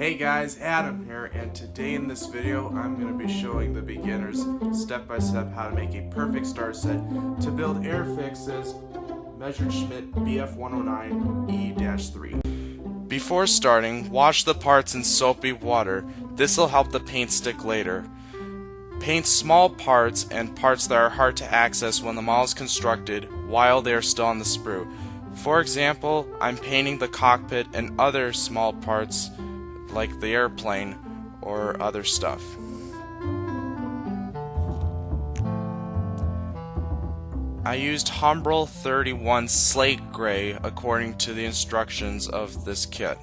Hey guys, Adam here, and today in this video I'm going to be showing the beginners step-by-step how to make a perfect start set to build Airfix's Measured Schmidt BF109E-3. Before starting, wash the parts in soapy water. This will help the paint stick later. Paint small parts and parts that are hard to access when the model is constructed while they are still on the sprue. For example, I'm painting the cockpit and other small parts like the airplane or other stuff. I used Humbrol 31 Slate Gray according to the instructions of this kit.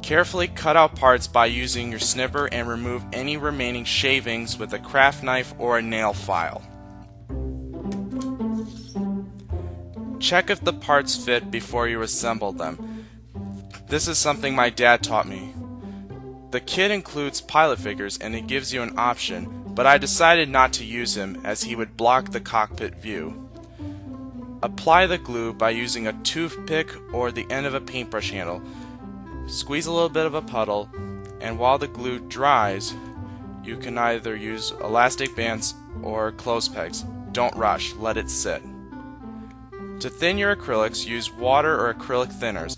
Carefully cut out parts by using your snipper and remove any remaining shavings with a craft knife or a nail file. Check if the parts fit before you assemble them. This is something my dad taught me. The kit includes pilot figures and it gives you an option, but I decided not to use him as he would block the cockpit view. Apply the glue by using a toothpick or the end of a paintbrush handle. Squeeze a little bit of a puddle, and while the glue dries, you can either use elastic bands or clothes pegs. Don't rush, let it sit. To thin your acrylics, use water or acrylic thinners.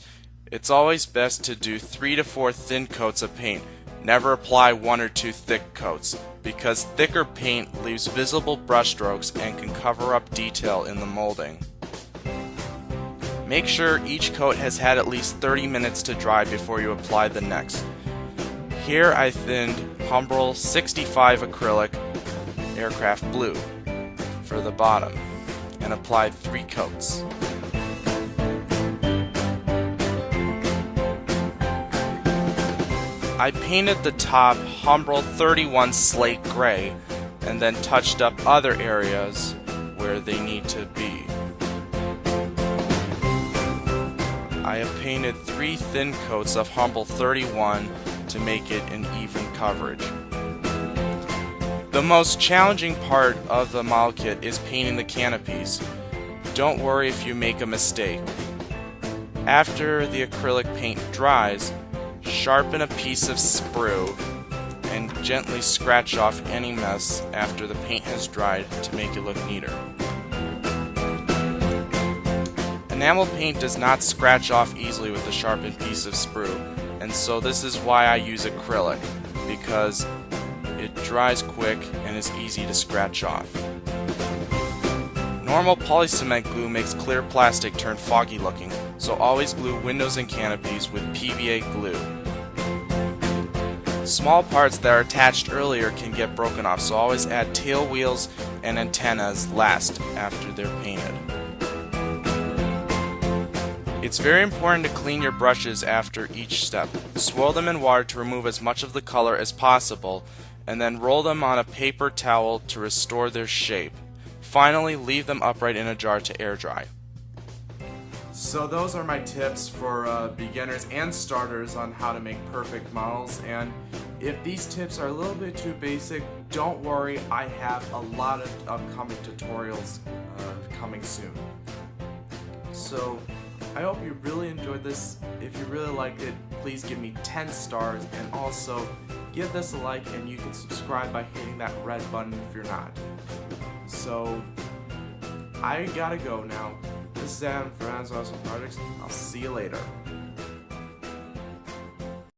It's always best to do 3 to 4 thin coats of paint. Never apply 1 or 2 thick coats, because thicker paint leaves visible brush strokes and can cover up detail in the molding. Make sure each coat has had at least 30 minutes to dry before you apply the next. Here I thinned Humbrol 65 acrylic aircraft blue for the bottom and applied 3 coats. I painted the top Humbrol 31 Slate Gray and then touched up other areas where they need to be. I have painted 3 thin coats of Humbrol 31 to make it an even coverage. The most challenging part of the model kit is painting the canopies. Don't worry if you make a mistake. After the acrylic paint dries, sharpen a piece of sprue and gently scratch off any mess after the paint has dried to make it look neater. Enamel paint does not scratch off easily with a sharpened piece of sprue, and so this is why I use acrylic, because it dries quick and is easy to scratch off. Normal polycement glue makes clear plastic turn foggy looking, so always glue windows and canopies with PVA glue. Small parts that are attached earlier can get broken off, so always add tail wheels and antennas last after they're painted. It's very important to clean your brushes after each step. Swirl them in water to remove as much of the color as possible, and then roll them on a paper towel to restore their shape. Finally, leave them upright in a jar to air dry. So those are my tips for beginners and starters on how to make perfect models, and if these tips are a little bit too basic, don't worry, I have a lot of upcoming tutorials coming soon. So I hope you really enjoyed this. If you really liked it, please give me 10 stars, and also give this a like, and you can subscribe by hitting that red button if you're not. So I gotta go now. This is Adam for Adam's Awesome Projects. I'll see you later.